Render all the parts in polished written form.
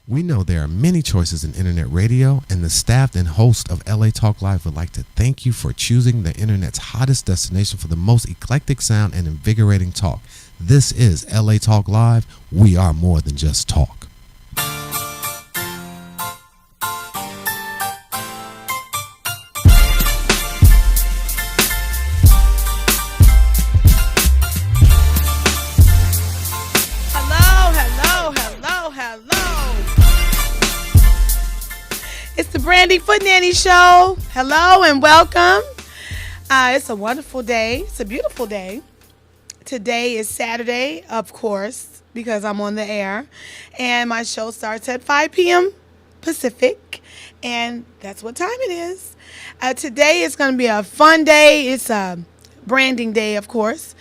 We know there are many choices in internet radio, and the staff and host of LA Talk Live would like to thank you for choosing the internet's hottest destination for the most eclectic sound and invigorating talk. This is LA Talk Live. We are more than just talk. It's the Footnanny show. Hello and welcome. It's a wonderful day. It's a beautiful day. Today is Saturday, of course, because I'm on the air. And my show starts at 5 p.m. Pacific. And that's what time it is. Today is going to be a fun day. It's a branding day, of course.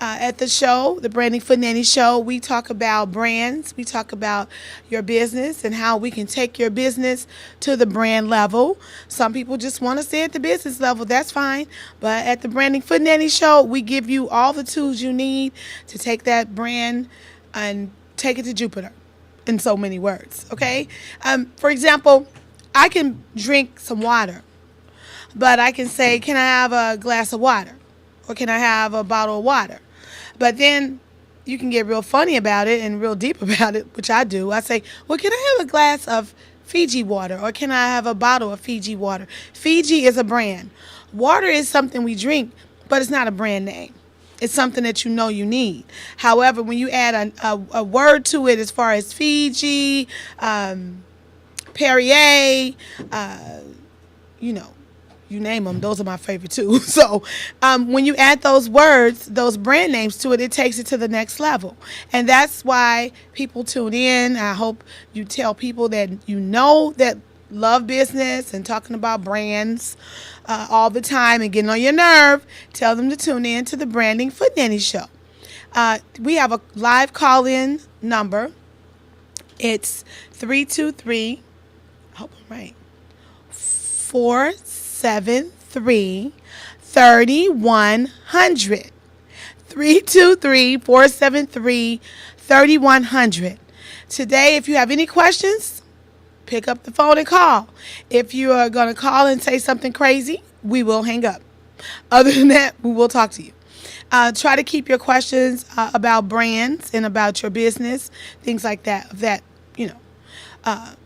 At the show, the Footnanny show, we talk about brands. We talk about your business and how we can take your business to the brand level. Some people just want to stay at the business level. That's fine. But at the Footnanny show, we give you all the tools you need to take that brand and take it to Jupiter, in so many words. Okay? For example, I can drink some water, but I can say, can I have a glass of water? Or can I have a bottle of water? But then you can get real funny about it and real deep about it, which I do. I say, well, can I have a glass of Fiji water? Or can I have a bottle of Fiji water? Fiji is a brand. Water is something we drink, but it's not a brand name. It's something that you know you need. However, when you add a word to it as far as Fiji, Perrier, you name them. Those are my favorite too. So when you add those words, those brand names to it, it takes it to the next level. And that's why people tune in. I hope you tell people that you know that love business and talking about brands all the time and getting on your nerve. Tell them to tune in to the Footnanny show. We have a live call-in number. It's 323, I hope I'm right, 473-3100. 323-473-3100. Today, if you have any questions, pick up the phone and call. If you are going to call and say something crazy, we will hang up. Other than that, we will talk to you. Try to keep your questions about brands and about your business, things like that,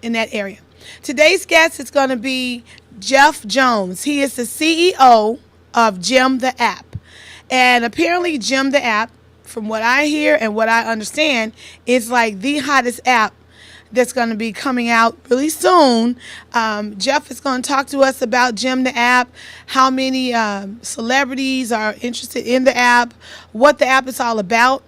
in that area. Today's guest is going to be Jeff Jones. He is the CEO of Gem the App. And apparently Gem the App, from what I hear and what I understand, is like the hottest app that's going to be coming out really soon. Jeff is going to talk to us about Gem the App, how many celebrities are interested in the app, what the app is all about.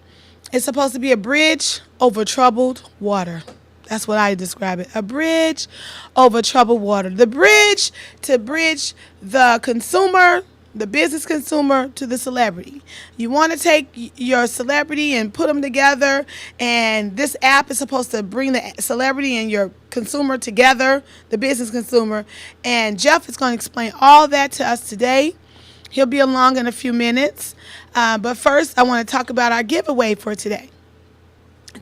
It's supposed to be a bridge over troubled water. That's what I describe it. A bridge over troubled water. The bridge to bridge the consumer, the business consumer, to the celebrity. You want to take your celebrity and put them together, and this app is supposed to bring the celebrity and your consumer together, the business consumer. And Jeff is going to explain all that to us today. He'll be along in a few minutes. But first, I want to talk about our giveaway for today.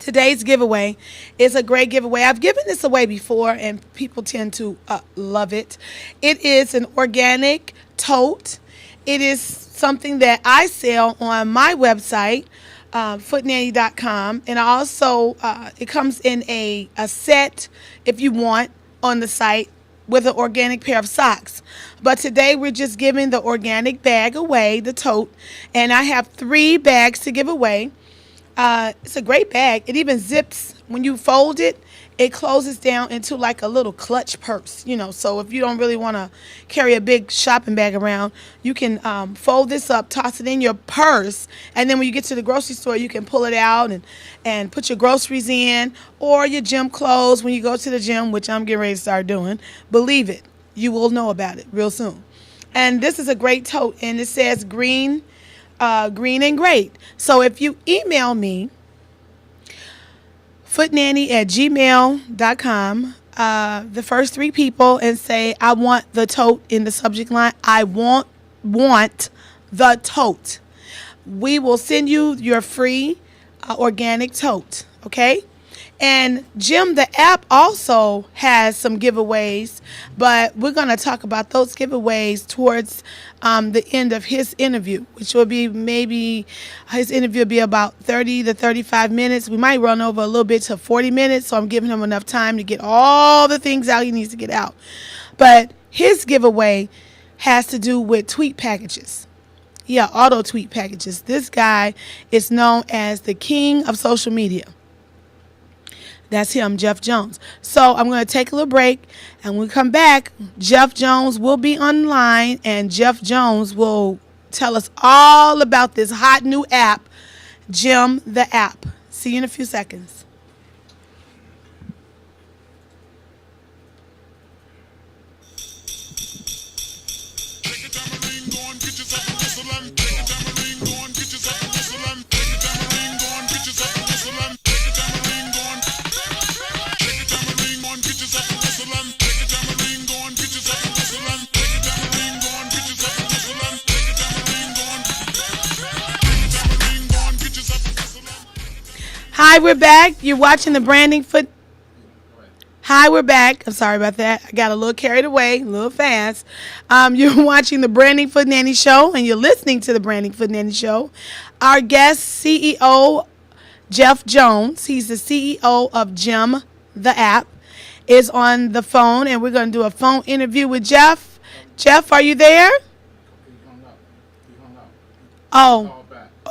Today's giveaway is a great giveaway. I've given this away before, and people tend to love it. It is an organic tote. It is something that I sell on my website, footnanny.com, and also it comes in a set, if you want, on the site with an organic pair of socks. But today we're just giving the organic bag away, the tote, and I have 3 bags to give away. It's a great bag. It even zips. When you fold it, it closes down into like a little clutch purse, So if you don't really want to carry a big shopping bag around, you can fold this up, toss it in your purse, and then when you get to the grocery store, you can pull it out and put your groceries in, or your gym clothes when you go to the gym, which I'm getting ready to start doing. Believe it, you will know about it real soon. And this is a great tote, and it says green and great. So if you email me, footnanny@gmail.com, the first 3 people, and say, I want the tote in the subject line. I want the tote. We will send you your free organic tote, okay? And Jim the app also has some giveaways, but we're going to talk about those giveaways towards the end of his interview, which will be maybe his interview will be about 30 to 35 minutes. We might run over a little bit to 40 minutes, so I'm giving him enough time to get all the things out he needs to get out. But his giveaway has to do with tweet packages. Yeah, auto tweet packages. This guy is known as the king of social media. That's him, Jeff Jones. So I'm going to take a little break, and when we come back, Jeff Jones will be online, and Jeff Jones will tell us all about this hot new app, Jim the app. See you in a few seconds. Hi, we're back. You're watching the Branding Foot. Hi, we're back. I'm sorry about that. I got a little carried away, a little fast. You're watching the Branding Footnanny Show, and you're listening to the Branding Footnanny Show. Our guest, CEO Jeff Jones, he's the CEO of Jim the app, is on the phone, and we're going to do a phone interview with Jeff. Jeff, are you there? Oh.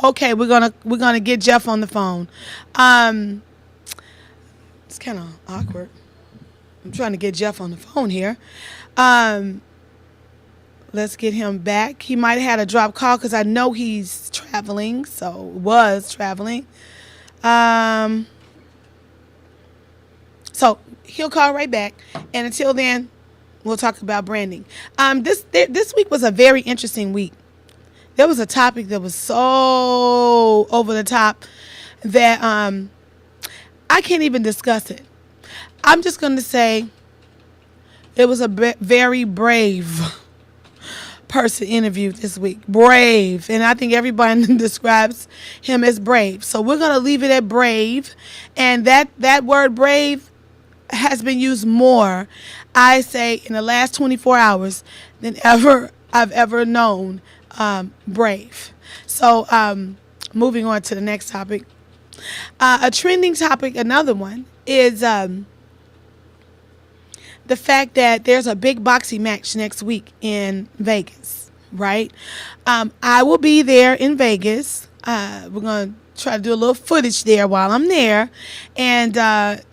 Okay, we're gonna get Jeff on the phone. It's kind of awkward. I'm trying to get Jeff on the phone here. Let's get him back. He might have had a drop call because I know he's traveling, was traveling. So he'll call right back. And until then, we'll talk about branding. This week was a very interesting week. There was a topic that was so over the top that I can't even discuss it. I'm just going to say it was a very brave person interviewed this week. Brave. And I think everybody describes him as brave. So we're going to leave it at brave. And that word brave has been used more, I say, in the last 24 hours than I've ever known. Brave. So moving on to the next topic. A trending topic, another one, is the fact that there's a big boxing match next week in Vegas, right? I will be there in Vegas. We're going to try to do a little footage there while I'm there. And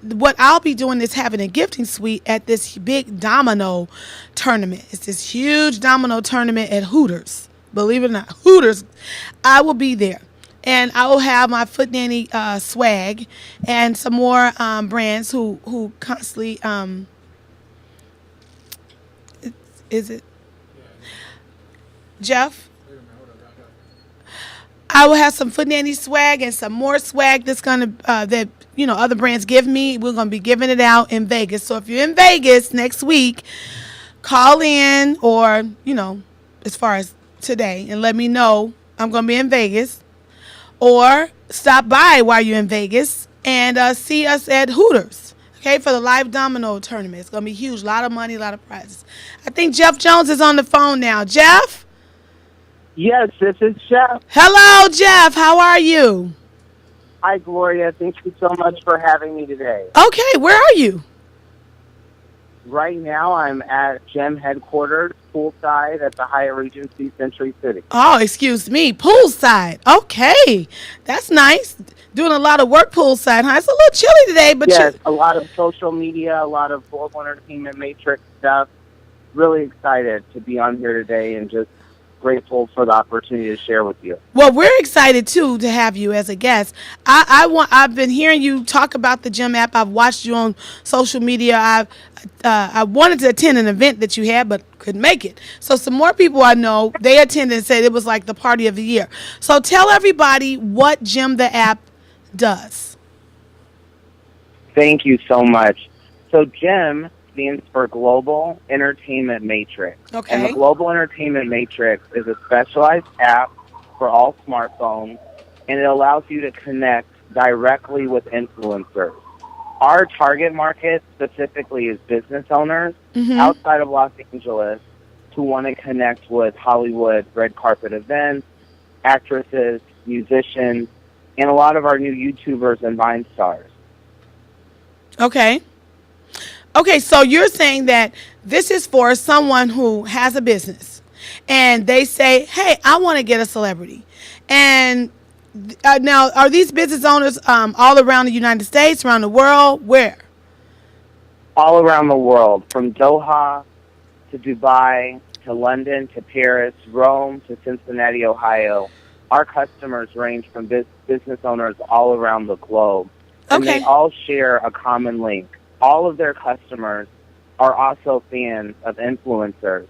what I'll be doing is having a gifting suite at this big domino tournament. It's this huge domino tournament at Hooters. Believe it or not, Hooters. I will be there. And I will have my Footnanny swag and some more brands who constantly, is it Jeff? I will have some Footnanny swag and some more swag that's going to, that, other brands give me. We're going to be giving it out in Vegas. So if you're in Vegas next week, call in or, as far as today and let me know I'm going to be in Vegas, or stop by while you're in Vegas and see us at Hooters, okay, for the live domino tournament. It's going to be huge. A lot of money, a lot of prizes. I think Jeff Jones is on the phone now. Jeff? Yes, this is Jeff. Hello, Jeff. How are you? Hi, Gloria. Thank you so much for having me today. Okay, where are you? Right now, I'm at Gem headquarters, poolside at the Hyatt Regency Century City. Oh, excuse me, poolside. Okay, that's nice. Doing a lot of work poolside, huh? It's a little chilly today, but yes, a lot of social media, a lot of Global Entertainment Matrix stuff. Really excited to be on here today and just grateful for the opportunity to share with you. Well, we're excited too to have you as a guest. I've been hearing you talk about the Gym app. I've watched you on social media. I wanted to attend an event that you had, but couldn't make it. So some more people I know, they attended and said it was like the party of the year. So tell everybody what Gym the app does. Thank you so much. So Gem stands for Global Entertainment Matrix. Okay. And the Global Entertainment Matrix is a specialized app for all smartphones, and it allows you to connect directly with influencers. Our target market specifically is business owners outside of Los Angeles who want to connect with Hollywood red carpet events, actresses, musicians, and a lot of our new YouTubers and Vine stars. Okay. Okay, so you're saying that this is for someone who has a business and they say, hey, I want to get a celebrity. And now, are these business owners all around the United States, around the world? Where? All around the world, from Doha to Dubai to London to Paris, Rome to Cincinnati, Ohio. Our customers range from business owners all around the globe. And Okay. they all share a common link. All of their customers are also fans of influencers.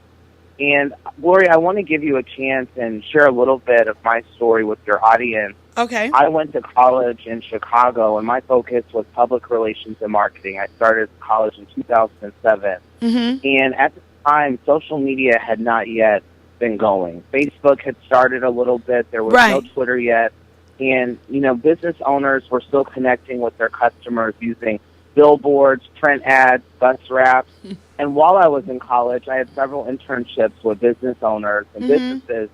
And, Gloria, I want to give you a chance and share a little bit of my story with your audience. Okay. I went to college in Chicago, and my focus was public relations and marketing. I started college in 2007. And at the time, social media had not yet been going. Facebook had started a little bit. There was no Twitter yet. And, you know, business owners were still connecting with their customers using billboards, print ads, bus wraps. And while I was in college, I had several internships with business owners and businesses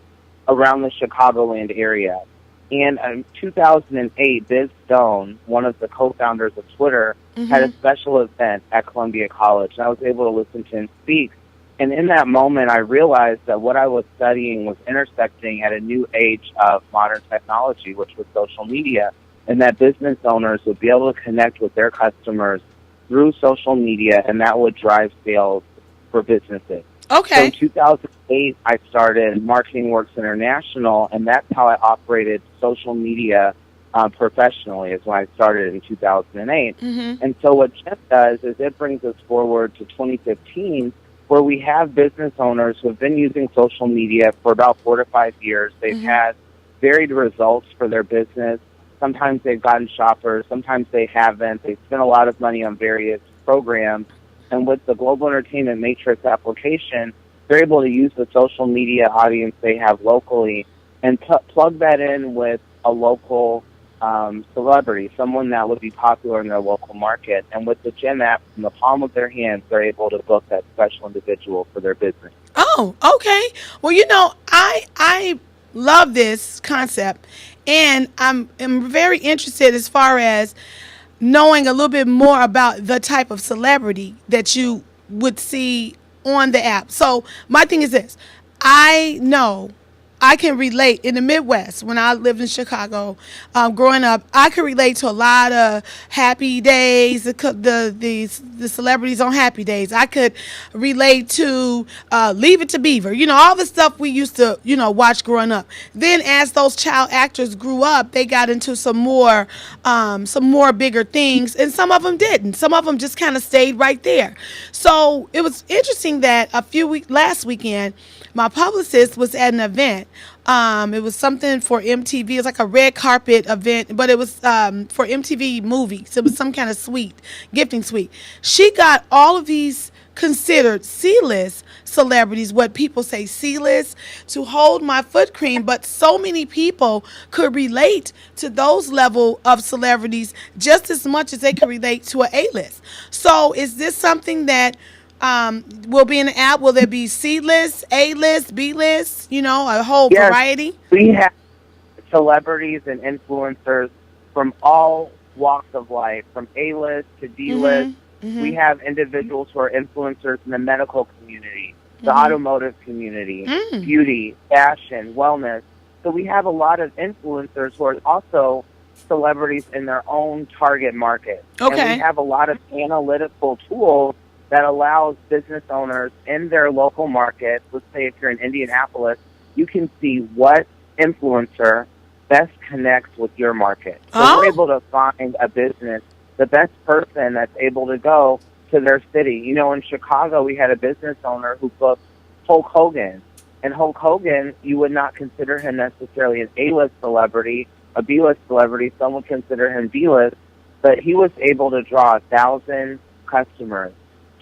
around the Chicagoland area. And in 2008, Biz Stone, one of the co-founders of Twitter, had a special event at Columbia College. And I was able to listen to him speak. And in that moment, I realized that what I was studying was intersecting at a new age of modern technology, which was social media, and that business owners would be able to connect with their customers through social media, and that would drive sales for businesses. Okay. So in 2008, I started Marketing Works International, and that's how I operated social media professionally, is when I started in 2008. And so what Jeff does is it brings us forward to 2015, where we have business owners who have been using social media for about 4 to 5 years. They've had varied results for their business. Sometimes they've gotten shoppers. Sometimes they haven't. They've spent a lot of money on various programs. And with the Global Entertainment Matrix application, they're able to use the social media audience they have locally and plug that in with a local celebrity, someone that would be popular in their local market. And with the Gem app in the palm of their hands, they're able to book that special individual for their business. Oh, okay. Well, you know, I love this concept, and I'm very interested as far as knowing a little bit more about the type of celebrity that you would see on the app. So my thing is this. I know I can relate in the Midwest. When I lived in Chicago, growing up, I could relate to a lot of Happy Days, the celebrities on Happy Days. I could relate to Leave It to Beaver. You know, all the stuff we used to, you know, watch growing up. Then as those child actors grew up, they got into some more bigger things, and some of them didn't. Some of them just kind of stayed right there. So it was interesting that last weekend, my publicist was at an event. It was something for MTV. It was like a red carpet event, but it was for MTV movies. It was some kind of gifting suite. She got all of these considered C-list celebrities, what people say C-list, to hold my foot cream, but so many people could relate to those level of celebrities just as much as they could relate to an A-list. So is this something that will be in the app? Will there be C-list, A-list, B-list, you know, a whole variety? We have celebrities and influencers from all walks of life, from A-list to D-list. We have individuals who are influencers in the medical community, the automotive community, beauty, fashion, wellness. So we have a lot of influencers who are also celebrities in their own target market. Okay. And we have a lot of analytical tools that allows business owners in their local market, let's say if you're in Indianapolis, you can see what influencer best connects with your market. So we're able to find a business, the best person that's able to go to their city. You know, in Chicago, we had a business owner who booked Hulk Hogan. And Hulk Hogan, you would not consider him necessarily an A-list celebrity, a B-list celebrity. Some would consider him B-list. But he was able to draw 1,000 customers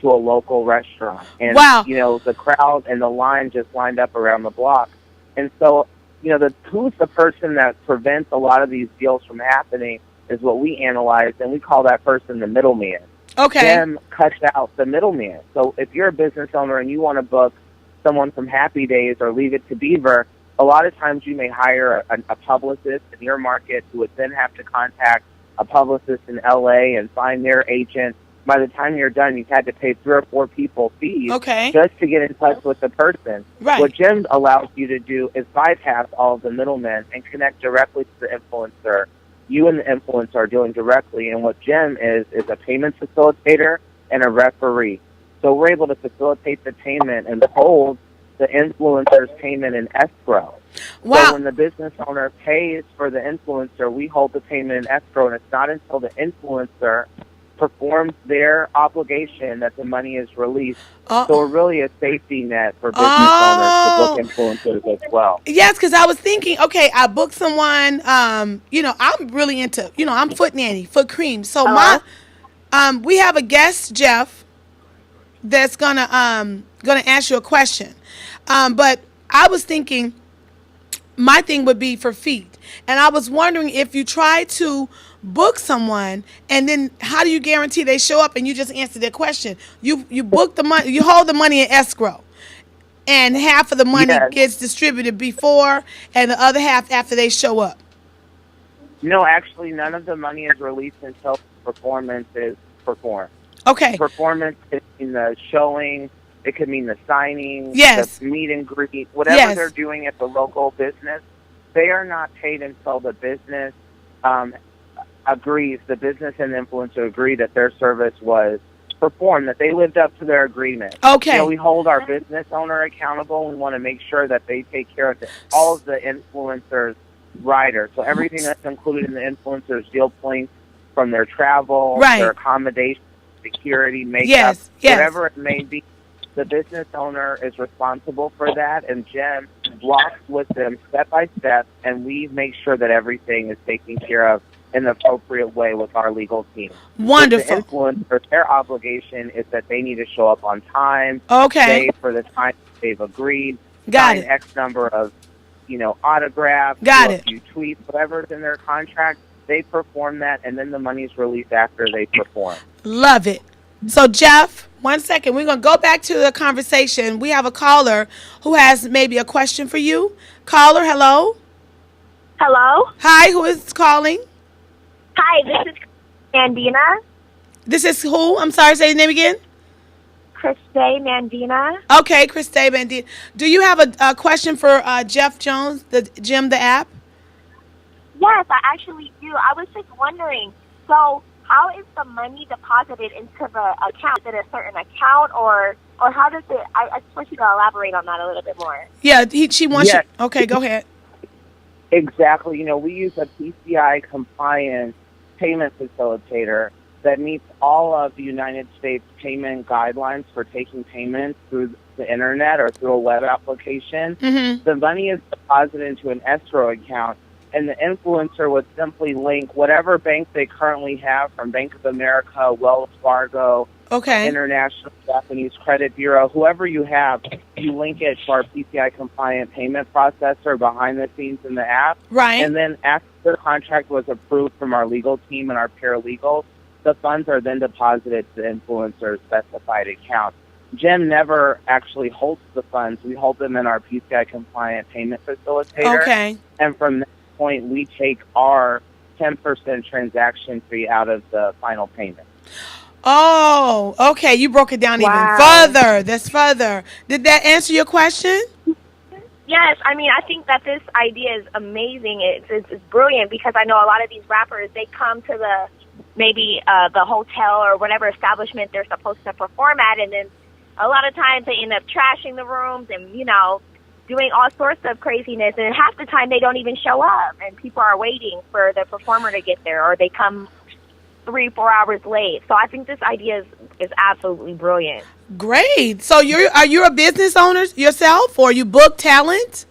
to a local restaurant. And, you know, the crowd and the line just lined up around the block. And so, you know, who's the person that prevents a lot of these deals from happening is what we analyze, and we call that person the middleman. Okay. Jim cuts out the middleman. So if you're a business owner and you want to book someone from Happy Days or Leave It to Beaver, a lot of times you may hire a publicist in your market who would then have to contact a publicist in LA and find their agent. By the time you're done, you've had to pay 3 or 4 people fees just to get in touch with the person. Right. What Jim allows you to do is bypass all of the middlemen and connect directly to the influencer. You and the influencer are dealing directly, and what Jim is a payment facilitator and a referee. So we're able to facilitate the payment and hold the influencer's payment in escrow. Wow. So when the business owner pays for the influencer, we hold the payment in escrow, and it's not until the influencer performs their obligation that the money is released. So we're really a safety net for business owners to book influencers as well. Yes, because I was thinking, okay, I booked someone, I'm really into, I'm Footnanny, foot cream. So we have a guest, Jeff, that's gonna ask you a question. But I was thinking my thing would be for feet. And I was wondering if you try to book someone, and then how do you guarantee they show up and you just answer their question? You book the money, you hold the money in escrow, and half of the money gets distributed before and the other half after they show up. No, actually, none of the money is released until performance is performed. Okay. Performance could mean the showing, it could mean the signing, the meet and greet, whatever they're doing at the local business. They are not paid until the business agrees, the business and the influencer agree that their service was performed, that they lived up to their agreement. Okay. We hold our business owner accountable. We want to make sure that they take care of all of the influencers' riders. So everything that's included in the influencer's deal points, from their travel, their accommodation, security, makeup, whatever it may be, the business owner is responsible for that, and Jen walks with them step by step, and we make sure that everything is taken care of in the appropriate way with our legal team. Wonderful. With the influencer, their obligation is that they need to show up on time, stay for the time they've agreed, sign X number of, autographs, a few tweets, whatever's in their contract. They perform that, and then the money's released after they perform. Love it. So, Jeff, 1 second. We're going to go back to the conversation. We have a caller who has maybe a question for you. Caller, hello? Hello? Hi, who is calling? Hi, this is Mandina. This is who? I'm sorry, say your name again. Christy Mandina. Okay, Christy Mandina. Do you have a question for Jeff Jones, the Jim the app? Yes, I actually do. I was just wondering, so how is the money deposited into the account? Is it a certain account, or how does it? I just want you to elaborate on that a little bit more. Yeah, she wants you. Okay, go ahead. Exactly. We use a PCI compliant payment facilitator that meets all of the United States payment guidelines for taking payments through the internet or through a web application. Mm-hmm. The money is deposited into an escrow account, and the influencer would simply link whatever bank they currently have, from Bank of America, Wells Fargo, International Japanese Credit Bureau, whoever you have, you link it to our PCI-compliant payment processor behind the scenes in the app. Right. And then after the contract was approved from our legal team and our paralegals, the funds are then deposited to the influencer's specified account. Jim never actually holds the funds. We hold them in our PCI-compliant payment facilitator. Okay. And from that point, we take our 10% transaction fee out of the final payment. Oh, okay. You broke it down even further. That's further. Did that answer your question? Yes. I mean, I think that this idea is amazing. It's brilliant, because I know a lot of these rappers, they come to the hotel or whatever establishment they're supposed to perform at, and then a lot of times they end up trashing the rooms and, doing all sorts of craziness, and half the time they don't even show up, and people are waiting for the performer to get there, or they come 3-4 hours late. So I think this idea is absolutely brilliant. Great. So are you a business owner yourself, or you book talent?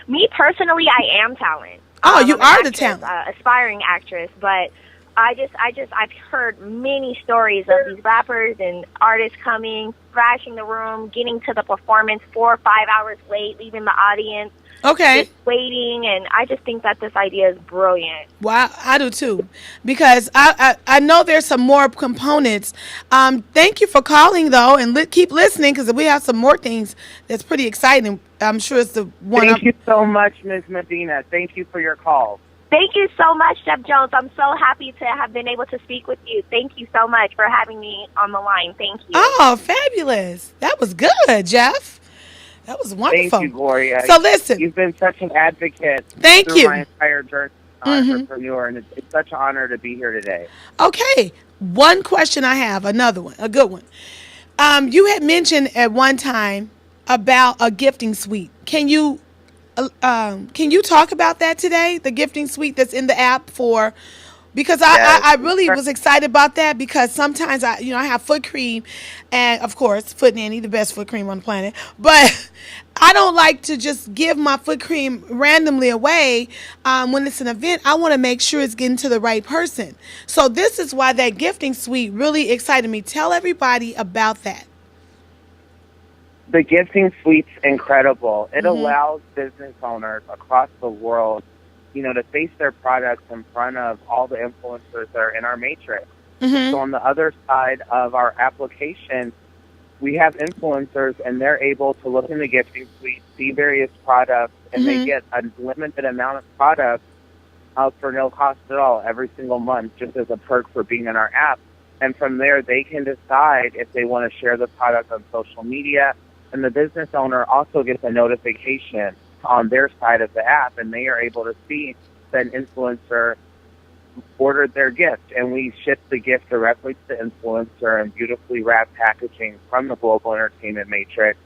Me personally, I am talent. Oh, you I'm are an the actress, talent. aspiring actress, but I've heard many stories of these rappers and artists coming, thrashing the room, getting to the performance 4 or 5 hours late, leaving the audience. Okay. Just waiting, and I just think that this idea is brilliant. Well, I do too, because I know there's some more components. Thank you for calling though, and keep listening because we have some more things that's pretty exciting. I'm sure it's the one. Thank you so much, Ms. Medina. Thank you for your call. Thank you so much, Jeff Jones. I'm so happy to have been able to speak with you. Thank you so much for having me on the line. Thank you. Oh, fabulous! That was good, Jeff. That was wonderful. Thank you, Gloria. So listen, you've been such an advocate Thank through you. my entire journey as an entrepreneur, and it's such an honor to be here today. Okay, one question I have, another one, a good one. You had mentioned at one time about a gifting suite. Can you talk about that today? The gifting suite that's in the app for. Because I really was excited about that because sometimes I have foot cream and, of course, Footnanny, the best foot cream on the planet. But I don't like to just give my foot cream randomly away when it's an event. I want to make sure it's getting to the right person. So this is why that gifting suite really excited me. Tell everybody about that. The gifting suite's incredible. It allows business owners across the world to face their products in front of all the influencers that are in our matrix. So on the other side of our application, we have influencers, and they're able to look in the gifting suite, see various products, and they get a limited amount of products for no cost at all every single month, just as a perk for being in our app. And from there, they can decide if they want to share the product on social media, and the business owner also gets a notification on their side of the app, and they are able to see that an influencer ordered their gift, and we ship the gift directly to the influencer in beautifully wrapped packaging from the Global Entertainment Matrix.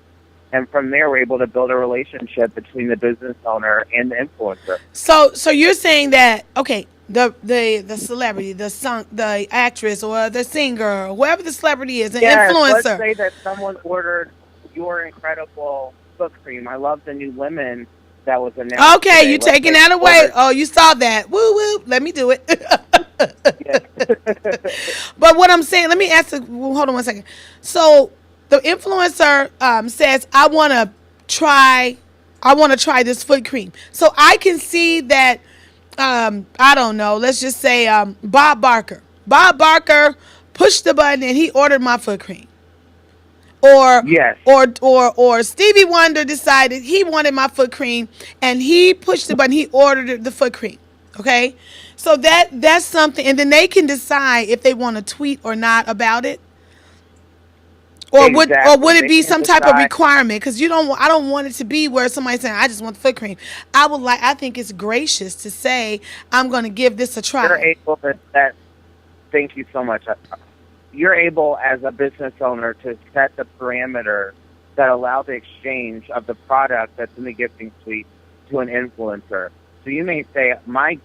And from there, we're able to build a relationship between the business owner and the influencer. So you're saying that, okay, the celebrity, the actress, or the singer, or whoever the celebrity is, an influencer. Let's say that someone ordered your incredible foot cream. I love the new lemon that was announced. Okay, you taking that away. Oh, you saw that. Woo woo. Let me do it. But what I'm saying, let me ask. Hold on one second. So the influencer says, "I want to try this foot cream." So I can see that. I don't know. Let's just say Bob Barker. Bob Barker pushed the button and he ordered my foot cream. Or Stevie Wonder decided he wanted my foot cream and he pushed the button, he ordered the foot cream. Okay? So that's something, and then they can decide if they want to tweet or not about it. Or would it be some type of requirement? Because I don't want it to be where somebody's saying, I just want the foot cream. I think it's gracious to say, I'm going to give this a try. You're able thank you so much. You're able, as a business owner, to set the parameters that allow the exchange of the product that's in the gifting suite to an influencer. So you may say, my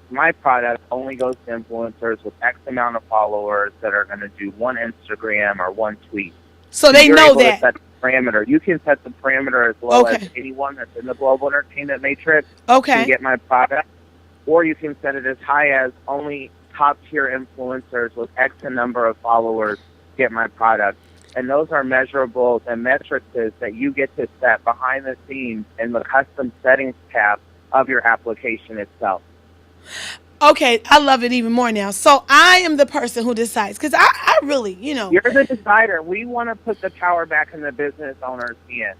product only goes to influencers with X amount of followers that are going to do one Instagram or one tweet. So they know that. To set the parameter. You can set the parameter as well as anyone that's in the Global Entertainment Matrix to get my product. Or you can set it as high as only top-tier influencers with X number of followers get my product. And those are measurables and metrics that you get to set behind the scenes in the custom settings tab of your application itself. Okay, I love it even more now. So I am the person who decides, because I really, You're the decider. We want to put the power back in the business owner's hands.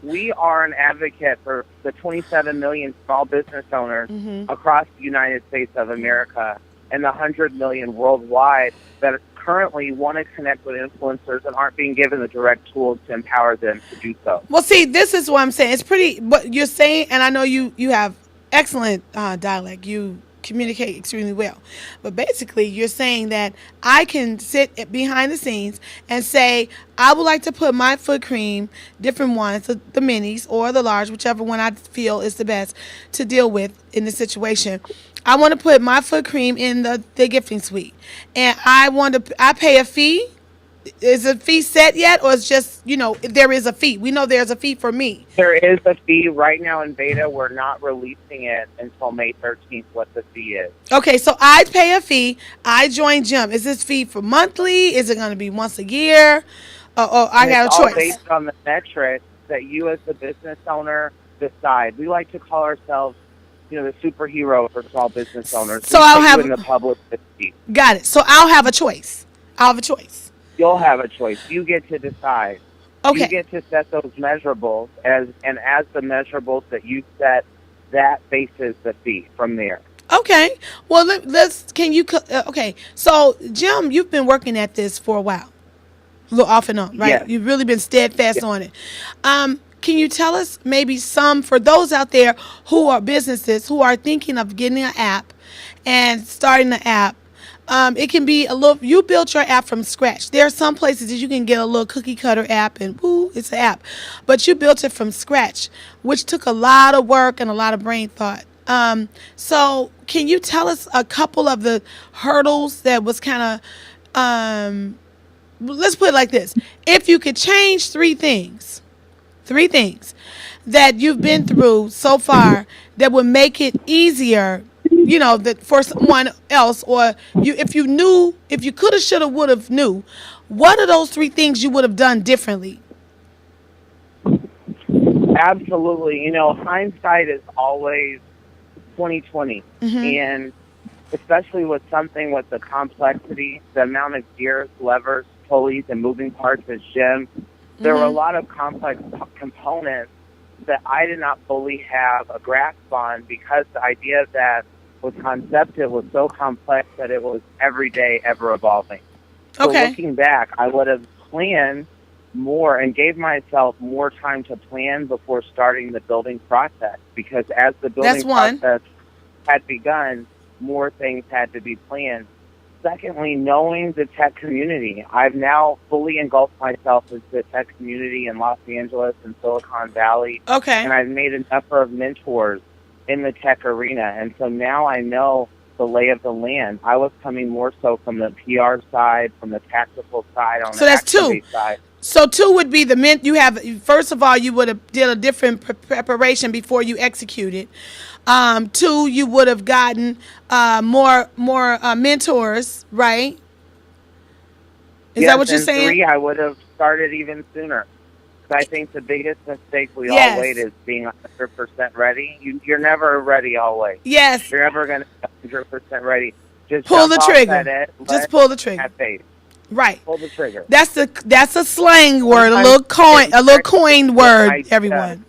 We are an advocate for the 27 million small business owners across the United States of America and the 100 million worldwide that currently want to connect with influencers and aren't being given the direct tools to empower them to do so. Well, see, this is what I'm saying. It's pretty, what you're saying, and I know you have excellent dialect. You communicate extremely well. But basically, you're saying that I can sit behind the scenes and say, I would like to put my foot cream, different ones, the minis or the large, whichever one I feel is the best to deal with in the situation. I want to put my foot cream in the gifting suite. And I pay a fee. is the fee set yet, or it's just, there is a fee? We know there's a fee for me. There is a fee right now in beta. We're not releasing it until May 13th, what the fee is. Okay, so I pay a fee. I join Gym. Is this fee for monthly? Is it going to be once a year? Or I got a choice? It's all based on the metrics that you as the business owner decide. We like to call ourselves, the superhero for small business owners. So I'll have in the public safety. Got it. So I'll have a choice. You'll have a choice. You get to decide. Okay. You get to set those measurables, as the measurables that you set, that bases the fee from there. Okay. Well, okay. So, Jim, you've been working at this for a while. A little off and on, right? Yes. You've really been steadfast on it. Can you tell us maybe for those out there who are businesses who are thinking of getting an app and starting an app? It can be you built your app from scratch. There are some places that you can get a little cookie cutter app and woo, it's an app. But you built it from scratch, which took a lot of work and a lot of brain thought. So can you tell us a couple of the hurdles that was kind of, let's put it like this. If you could change three things that you've been through so far that would make it easier, that for someone else, or if you could have, should have, would have, knew, what are those three things you would have done differently? Absolutely. Hindsight is always 2020. And especially with something with the complexity, the amount of gears, levers, pulleys, and moving parts as Jim, there were a lot of complex components that I did not fully have a grasp on, because the idea that was concepted was so complex that it was every day ever evolving. So looking back, I would have planned more and gave myself more time to plan before starting the building process, because as the building process had begun, more things had to be planned. Secondly, knowing the tech community. I've now fully engulfed myself into the tech community in Los Angeles and Silicon Valley. Okay. And I've made a number of mentors in the tech arena. And so now I know the lay of the land. I was coming more so from the PR side, from the tactical side, on the activity side. So two would be first of all, you would have did a different preparation before you executed. Two, you would have gotten more mentors, right? Is that what you're saying? Three, I would have started even sooner. I think the biggest mistake we all made is being 100% ready. You're never ready always. Yes. You're never going to be 100% ready. Just pull the trigger. Just pull the trigger. Have faith. Right. Pull the trigger. That's a slang word, a little coined word, everyone.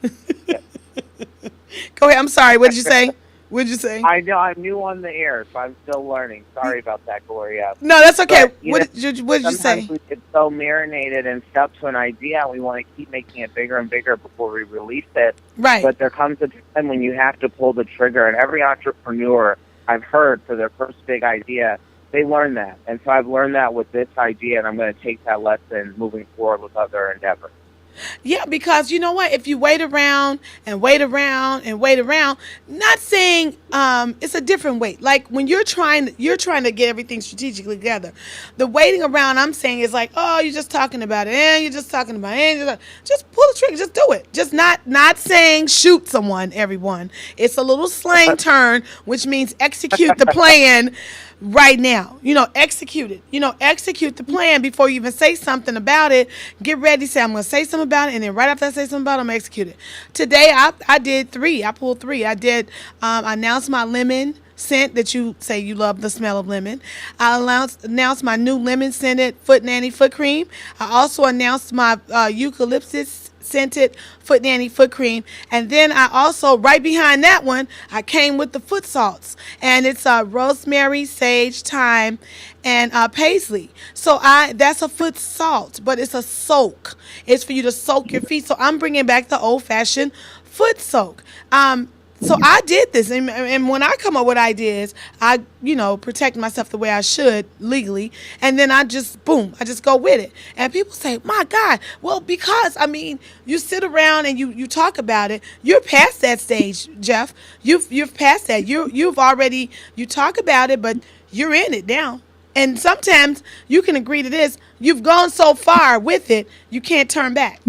Go ahead. I'm sorry. What did you say? I know I'm new on the air, so I'm still learning. Sorry about that, Gloria. No, that's okay. What did you say? Sometimes we get so marinated and stuck to an idea, and we want to keep making it bigger and bigger before we release it. Right. But there comes a time when you have to pull the trigger, and every entrepreneur I've heard for their first big idea, they learn that. And so I've learned that with this idea, and I'm going to take that lesson moving forward with other endeavors. Yeah, because you know what? If you wait around, not saying it's a different wait. Like when you're trying to get everything strategically together. The waiting around, I'm saying, is like, oh, you're just talking about it, and you're just talking about it, just pull the trigger, just do it. Just not saying shoot someone, everyone. It's a little slang term, which means execute the plan right now. Execute it. Execute the plan before you even say something about it. Get ready, say, I'm going to say something about it, and then right after I say something about it, I'm going to execute it. Today, I did three. I pulled three. I did, I announced my lemon scent that you say you love the smell of lemon. I announced my new lemon scented Footnanny foot cream. I also announced my eucalyptus scented Footnanny foot cream, and then I also, right behind that one, I came with the foot salts, and it's rosemary, sage, thyme, and paisley. So that's a foot salt, but it's a soak. It's for you to soak your feet. So I'm bringing back the old-fashioned foot soak. So I did this, and when I come up with ideas, I, protect myself the way I should legally, and then I just go with it. And people say, my God, well, because, you sit around and you talk about it. You're past that stage, Jeff. You've passed that. You talk about it, but you're in it now. And sometimes you can agree to this. You've gone so far with it, you can't turn back.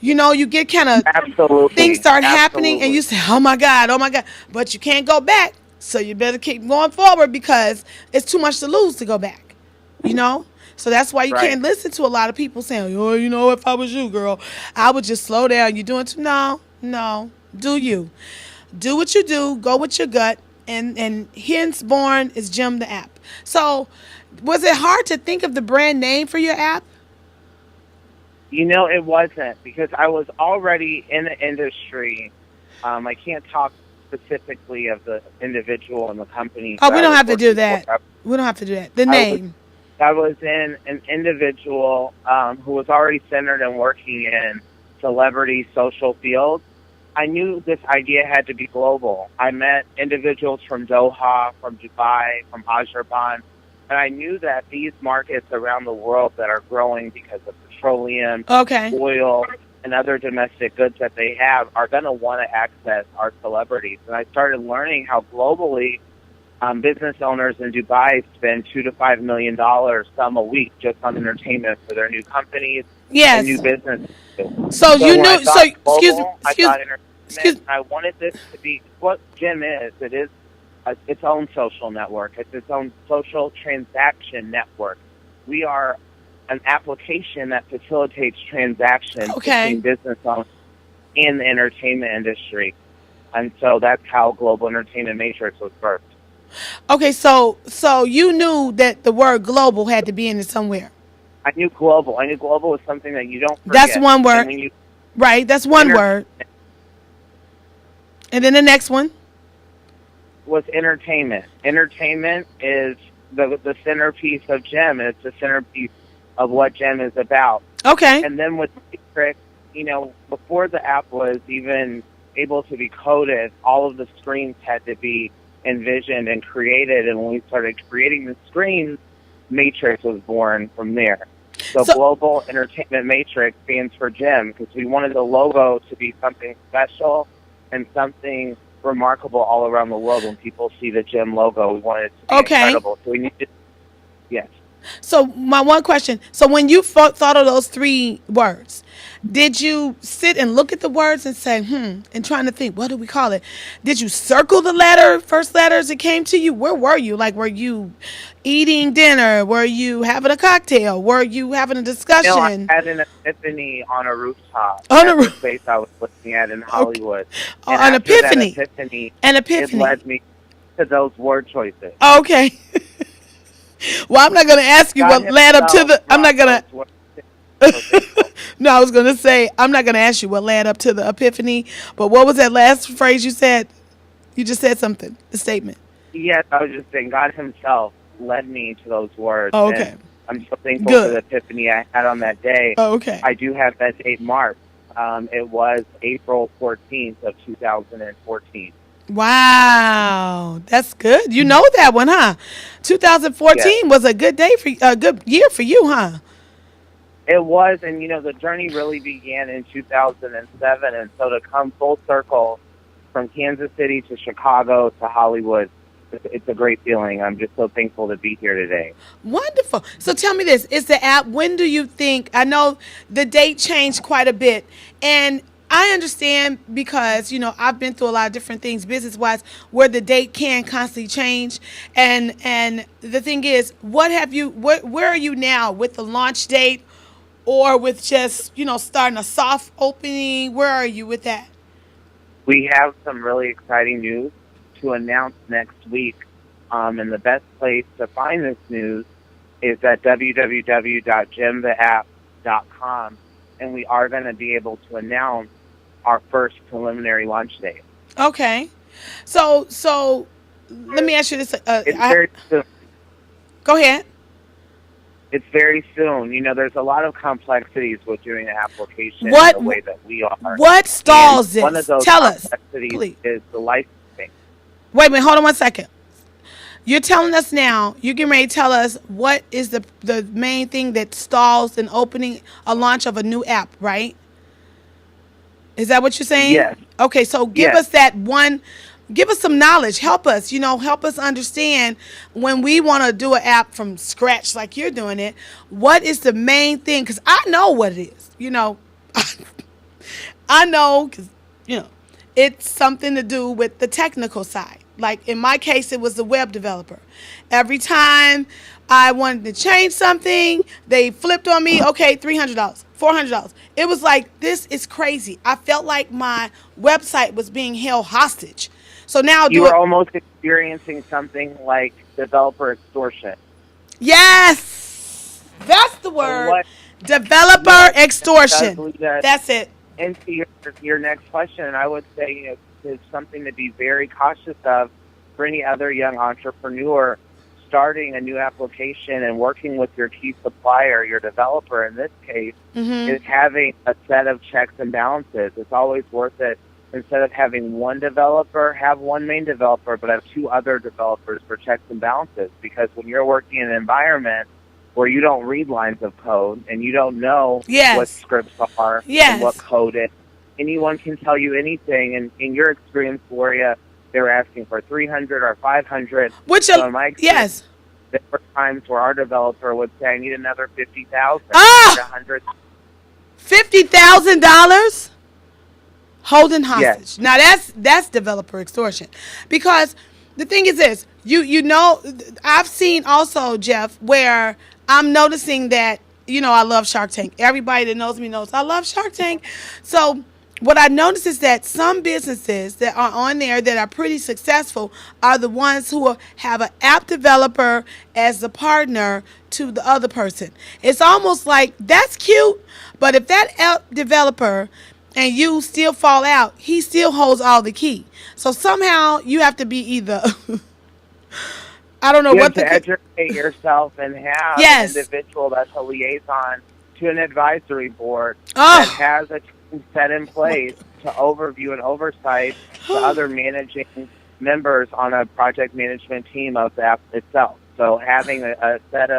You know, you get kind of Absolutely. things start happening, and Absolutely. you say, "Oh my God, oh my God!" But you can't go back, so you better keep going forward because it's too much to lose to go back. You know, so that's why you Right. can't listen to a lot of people saying, "Oh, you know, if I was you, girl, I would just slow down. You're doing too." No, no, do you? Do what you do. Go with your gut, and hence born is Jim the app. So, was it hard to think of the brand name for your app? You know, it wasn't because I was already in the industry. I can't talk specifically of the individual and the company. Oh, that we I don't was have to do working that. for. We don't have to do that. The I was- name. I was in an individual who was already centered and working in celebrity social fields. I knew this idea had to be global. I met individuals from Doha, from Dubai, from Azerbaijan, and I knew that these markets around the world that are growing because of petroleum, Okay. oil, and other domestic goods that they have are going to want to access our celebrities. And I started learning how globally business owners in Dubai spend $2 to $5 million some a week just on entertainment for their new companies Yes. and new businesses. So you when I knew. thought So global, I excuse. thought entertainment. excuse- I wanted this to be what Jim is. It is its own social network. It's its own social transaction network. We are an application that facilitates transactions Okay. between business owners and the entertainment industry. And so that's how Global Entertainment Matrix was birthed. Okay. So you knew that the word global had to be in it somewhere. I knew global. I knew global was something that you don't forget. That's one And word. when you Right. That's one word. And then the next one. was entertainment. Entertainment is the centerpiece of Gem. It's the centerpiece of what Gem is about. Okay. And then with Matrix, you know, before the app was even able to be coded, all of the screens had to be envisioned and created. And when we started creating the screens, Matrix was born from there. So Global Entertainment Matrix stands for Gem because we wanted the logo to be something special and something remarkable all around the world. When people see the Gem logo, we wanted it to be incredible. So we needed, yes. So my one question. So when you thought of those three words, did you sit and look at the words and say, and trying to think, what do we call it? Did you circle the first letter as it came to you? Where were you? Like, were you eating dinner? Were you having a cocktail? Were you having a discussion? No, I had an epiphany on a rooftop. On a That's the roof. space I was looking at in Hollywood. Oh, And an after that epiphany. epiphany, An it epiphany. led me to those word choices. Okay. Well, I'm not going to ask you God what led up to himself the. I'm not brought going those words. to. No, I was going to say I'm not going to ask you what led up to the epiphany. But what was that last phrase you said? You just said something. A statement. Yes, I was just saying God himself led me to those words. Oh, okay. And I'm so thankful Good. for the epiphany I had on that day. Oh, okay. I do have that date marked. It was April 14th of 2014. Wow, that's good. You know that one, huh? 2014 was a good day for a good year for you, huh? It was, and you know, the journey really began in 2007, and so to come full circle from Kansas City to Chicago to Hollywood, it's a great feeling. I'm just so thankful to be here today. Wonderful. So tell me this, is the app, when do you think, I know the date changed quite a bit, and I understand because, you know, I've been through a lot of different things business-wise where the date can constantly change. And the thing is, where are you now with the launch date or with just, you know, starting a soft opening? Where are you with that? We have some really exciting news to announce next week. And the best place to find this news is at www.gemtheapp.com. And we are going to be able to announce our first preliminary launch date. Okay. So let me ask you this. It's very soon. Go ahead. It's very soon. You know, there's a lot of complexities with doing an application What- the way that we are. What stalls And one this? of those Tell us, complexities please. is the licensing. Wait a minute. Hold on one second. You're telling us now, you're getting ready to tell us what is the main thing that stalls an opening, a launch of a new app, right? Is that what you're saying? Yes. Okay, so give Yes. us that one, give us some knowledge. Help us, help us understand when we want to do an app from scratch like you're doing it. What is the main thing? Because I know what it is. I know because, it's something to do with the technical side. Like in my case, it was the web developer. Every time I wanted to change something, they flipped on me. Okay, $300, $400. It was like, this is crazy. I felt like my website was being held hostage. So now you were almost experiencing something like developer extortion. Yes, that's the word. Developer extortion. That's it. Into your next question, and I would say it's something to be very cautious of for any other young entrepreneur starting a new application and working with your key supplier, your developer in this case, is having a set of checks and balances. It's always worth it. Instead of having one developer, have one main developer, but have two other developers for checks and balances. Because when you're working in an environment where you don't read lines of code and you don't know what scripts are and what code is, anyone can tell you anything. And in your experience, Gloria, they were asking for 300 or 500. So in my experience, there were times where our developer would say, I need another $50,000. $50,000? Holding hostage. Yes. Now that's developer extortion. Because the thing is this, I've seen also, Jeff, where I'm noticing that, I love Shark Tank. Everybody that knows me knows I love Shark Tank. So what I noticed is that some businesses that are on there that are pretty successful are the ones who have an app developer as the partner to the other person. It's almost like, that's cute, but if that app developer and you still fall out, he still holds all the key. So somehow you have to be either... I don't know what to educate yourself and have an individual that's a liaison to an advisory board that has a team set in place to overview and oversight the other managing members on a project management team of the app itself. So having a set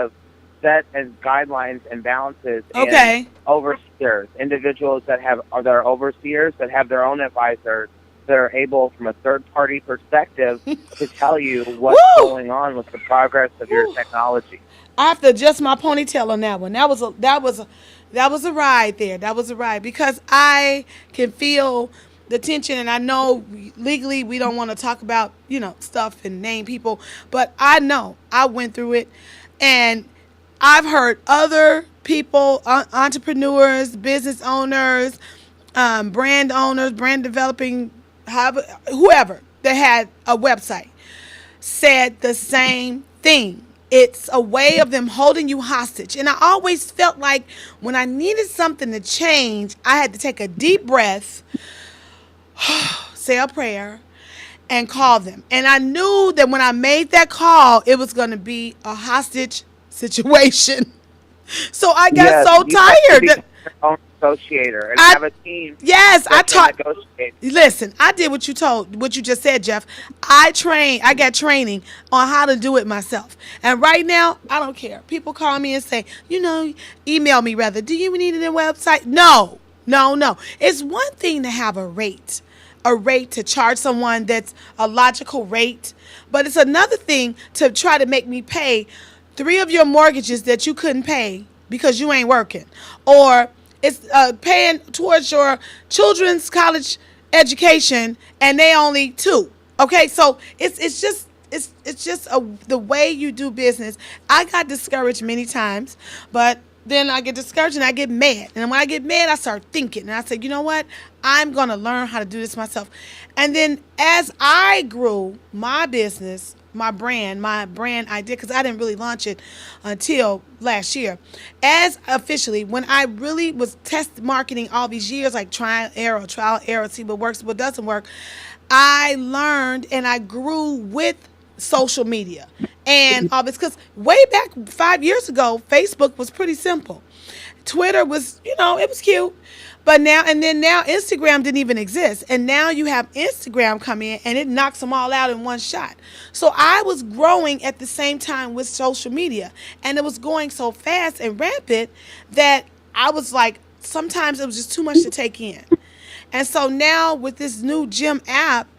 and guidelines and balances and overseers, individuals that are overseers that have their own advisors that are able, from a third-party perspective, to tell you what's going on with the progress of your technology. I have to adjust my ponytail on that one. That was a ride there. That was a ride because I can feel the tension, and I know legally we don't want to talk about stuff and name people, but I know I went through it, and I've heard other people, entrepreneurs, business owners, brand owners, brand developing, whoever that had a website said the same thing. It's a way of them holding you hostage. And I always felt like when I needed something to change, I had to take a deep breath, say a prayer, and call them. And I knew that when I made that call, it was going to be a hostage situation. So I got so tired. Negotiator and have a team. Yes, I taught. Listen, I did what you just said, Jeff. I got training on how to do it myself. And right now, I don't care. People call me and say, email me rather. Do you need a website? No. It's one thing to have a rate to charge someone that's a logical rate, but it's another thing to try to make me pay 3 of your mortgages that you couldn't pay because you ain't working, or it's paying towards your children's college education, and they only 2. Okay, so it's just the way you do business. I got discouraged many times, but then I get discouraged and I get mad. And when I get mad, I start thinking, and I say, you know what? I'm gonna learn how to do this myself. And then as I grew my business, my brand idea, because I didn't really launch it until last year. As officially, when I really was test marketing all these years, like trial, error, see what works, what doesn't work, I learned and I grew with social media. And it's because way back 5 years ago, Facebook was pretty simple. Twitter was, it was cute. But now Instagram didn't even exist. And now you have Instagram come in and it knocks them all out in one shot. So I was growing at the same time with social media. And it was going so fast and rampant that I was like, sometimes it was just too much to take in. And so now with this new gym app,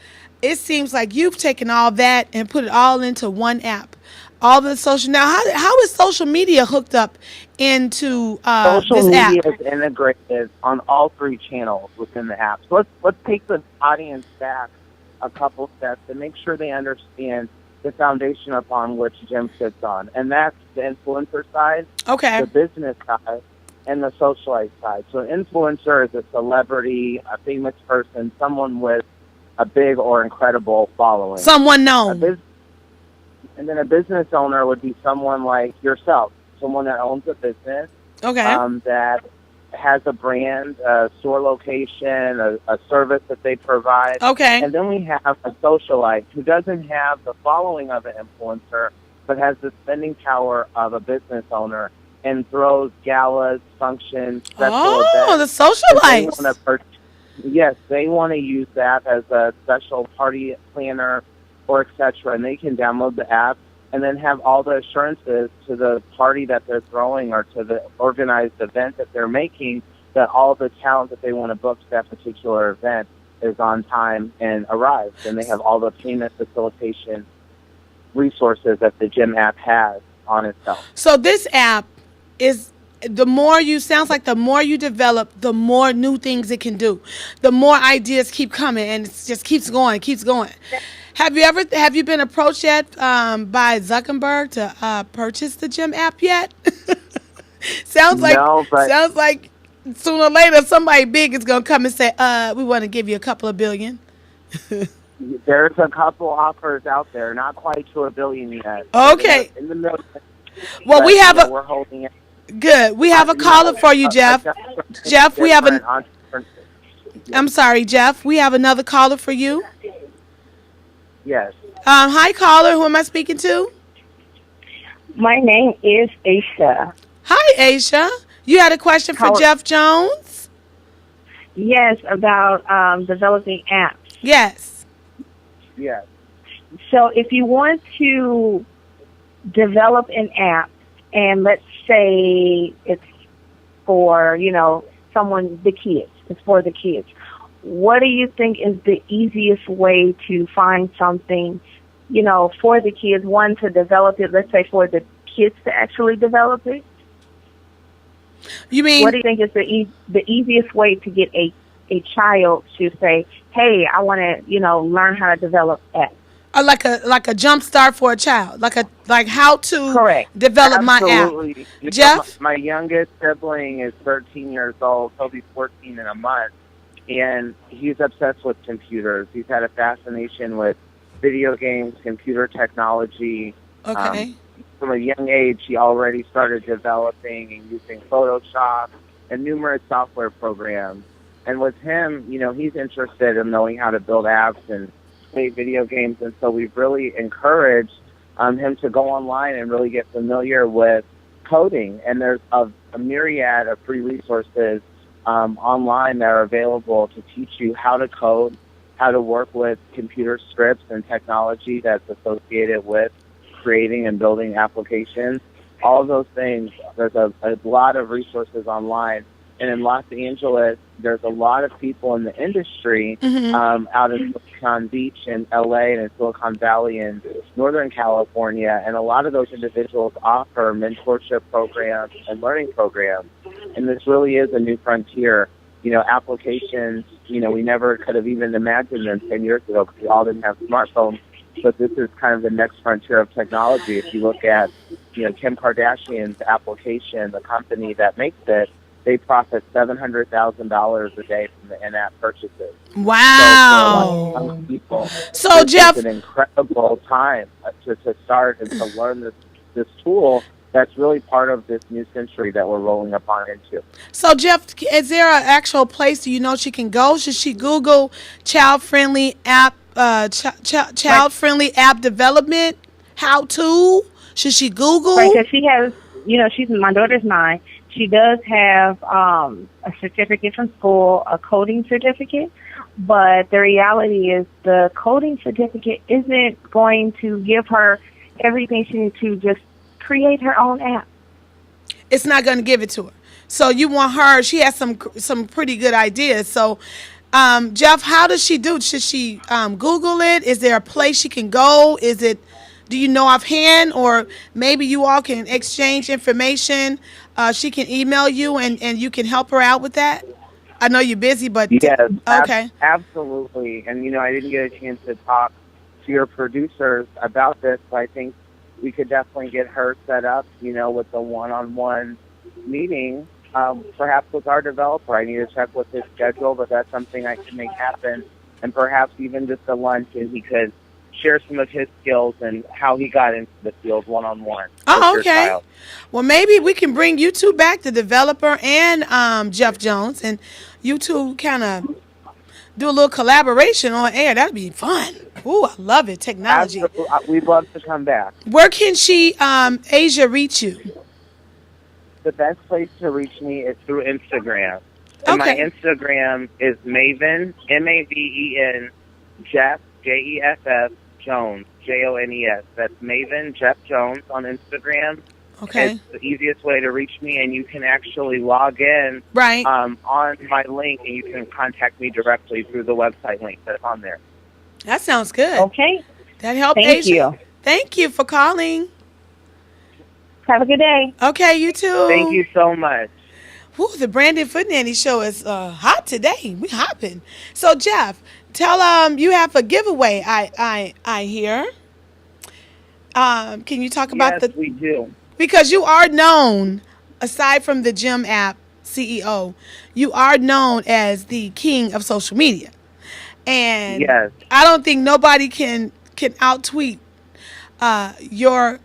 it seems like you've taken all that and put it all into one app. All the social now. How is social media hooked up into Social this media app? is integrated on all 3 channels within the app. So let's take the audience back a couple steps and make sure they understand the foundation upon which Jim sits on, and that's the influencer side, Okay. the business side, and the socialite side. So an influencer is a celebrity, a famous person, someone with a big or incredible following. Someone known. And then a business owner would be someone like yourself, someone that owns a business, Okay. that has a brand, a store location, a service that they provide. Okay. And then we have a socialite who doesn't have the following of an influencer, but has the spending power of a business owner and throws galas, functions, special events. Oh, the socialites. Yes, they want to use that as a special party planner or etc. And they can download the app and then have all the assurances to the party that they're throwing or to the organized event that they're making that all the talent that they want to book to that particular event is on time and arrives. And they have all the payment facilitation resources that the Gym app has on itself. So this app is the more you develop, the more new things it can do. The more ideas keep coming, and it just keeps going, keeps going. Have you been approached yet by Zuckerberg to purchase the Gym app yet? Sounds like sooner or later somebody big is gonna come and say, we want to give you a couple of billion. There's a couple offers out there, not quite to $1 billion yet. Okay. In the middle. Well, we have we're holding it. Good. We have a caller for you, Jeff. Jeff, we have I'm sorry, Jeff. We have another caller for you. Yes. Hi, caller. Who am I speaking to? My name is Aisha. Hi, Aisha. You had a question for Jeff Jones? Yes, about developing apps. Yes. Yes. So if you want to develop an app, and let's say it's for, the kids. It's for the kids. What do you think is the easiest way to find something, for the kids, one, to develop it, let's say for the kids to actually develop it? You mean? What do you think is the easiest way to get a child to say, hey, I want to, learn how to develop apps? Like a jump start for a child, like how to Correct. develop Absolutely. my app. Jeff? My youngest sibling is 13 years old. He'll be 14 in a month. And he's obsessed with computers. He's had a fascination with video games, computer technology. Okay. From a young age, he already started developing and using Photoshop and numerous software programs. And with him, he's interested in knowing how to build apps and play video games. And so we've really encouraged him to go online and really get familiar with coding. And there's a myriad of free resources online that are available to teach you how to code, how to work with computer scripts and technology that's associated with creating and building applications. All of those things, there's a lot of resources online. And in Los Angeles, there's a lot of people in the industry out in Silicon Beach and LA and in Silicon Valley and Northern California. And a lot of those individuals offer mentorship programs and learning programs. And this really is a new frontier. Applications, we never could have even imagined them 10 years ago because we all didn't have smartphones. But this is kind of the next frontier of technology. If you look at, Kim Kardashian's application, the company that makes it, they profit $700,000 a day from the in-app purchases. Wow! So for a lot of young people, so Jeff, it's an incredible time to start and to learn this tool that's really part of this new century that we're rolling upon into. So Jeff, is there an actual place she can go? Should she Google child-friendly app, child-friendly app development? How to? Should she Google? Right, because she has, my daughter's 9. She does have a certificate from school, a coding certificate, but the reality is the coding certificate isn't going to give her everything she needs to just create her own app. It's not going to give it to her. So you want her, she has some pretty good ideas. So Jeff, how does she do? Should she Google it? Is there a place she can go? Do you know offhand, or maybe you all can exchange information? She can email you, and you can help her out with that. I know you're busy, but Yes, okay. absolutely. And I didn't get a chance to talk to your producers about this, but I think we could definitely get her set up, with a one-on-one meeting, perhaps with our developer. I need to check with his schedule, but that's something I can make happen, and perhaps even just a lunch, and he could share some of his skills and how he got into the field one-on-one. Oh, okay. Well, maybe we can bring you two back, the developer and Jeff Jones, and you two kind of do a little collaboration on air. That'd be fun. Ooh, I love it. Technology. Absolutely. We'd love to come back. Where can Asia, reach you? The best place to reach me is through Instagram. And my Instagram is Maven, Maven, Jeff, Jeff Jones, Jones. That's Maven Jeff Jones on Instagram. Okay. It's the easiest way to reach me, and you can actually log in on my link, and you can contact me directly through the website link that's on there. That sounds good. Okay. That helped. Thank you. Thank you for calling. Have a good day. Okay, you too. Thank you so much. Woo, the Brandon Footnanny show is hot today. We hopping. So Jeff, tell you have a giveaway. I hear. Can you talk about Yes, we do. Because you are known, aside from the Gym app CEO, you are known as the king of social media. And yes. I don't think nobody can out-tweet your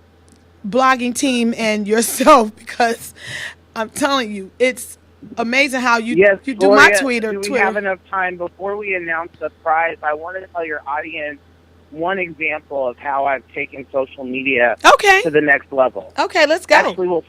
blogging team and yourself, because I'm telling you, it's amazing how you do Gloria, my Twitter. Do we have enough time? Before we announce the prize, I want to tell your audience one example of how I've taken social media to the next level. Okay, let's go. Actually,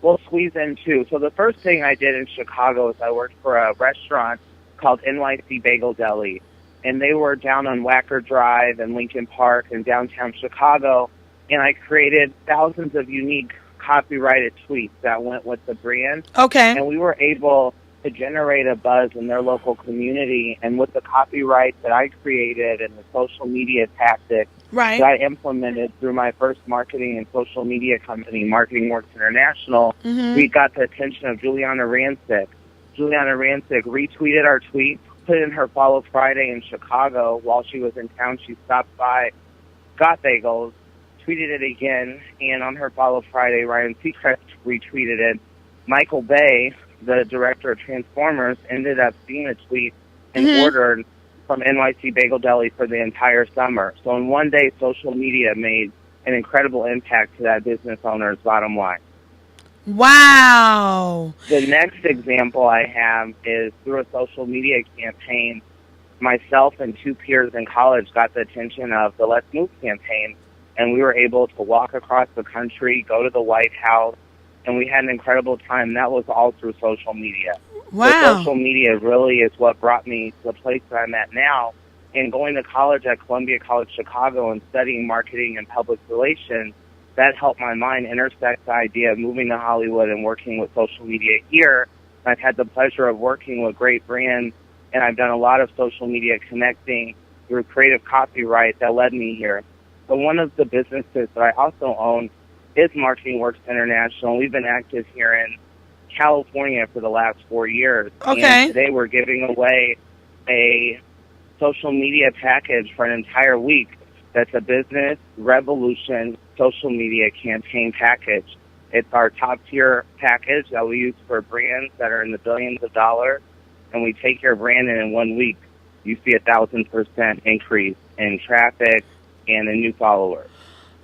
we'll squeeze in two. So the first thing I did in Chicago is I worked for a restaurant called NYC Bagel Deli, and they were down on Wacker Drive and Lincoln Park in downtown Chicago, and I created thousands of unique copyrighted tweets that went with the brand. Okay. And we were able to generate a buzz in their local community, and with the copyright that I created and the social media tactics that I implemented through my first marketing and social media company, Marketing Works International, we got the attention of Juliana Rancic. Juliana Rancic retweeted our tweet, put in her Follow Friday in Chicago. While she was in town, she stopped by, got bagels, tweeted it again, and on her Follow Friday, Ryan Seacrest retweeted it. Michael Bay, the director of Transformers, ended up seeing a tweet and ordered from NYC Bagel Deli for the entire summer. So in one day, social media made an incredible impact to that business owner's bottom line. Wow. The next example I have is through a social media campaign. Myself and two peers in college got the attention of the Let's Move campaign, and we were able to walk across the country, go to the White House, and we had an incredible time. That was all through social media. Wow. So social media really is what brought me to the place that I'm at now. And going to college at Columbia College Chicago and studying marketing and public relations, that helped my mind intersect the idea of moving to Hollywood and working with social media here. I've had the pleasure of working with great brands, and I've done a lot of social media connecting through creative copyright that led me here. So one of the businesses that I also own is Marketing Works International. We've been active here in California for the last 4 years. Okay. And today we're giving away a social media package for an entire week that's a business revolution social media campaign package. It's our top-tier package that we use for brands that are in the billions of dollars, and we take your brand, and in 1 week you see 1,000% increase in traffic and in new followers.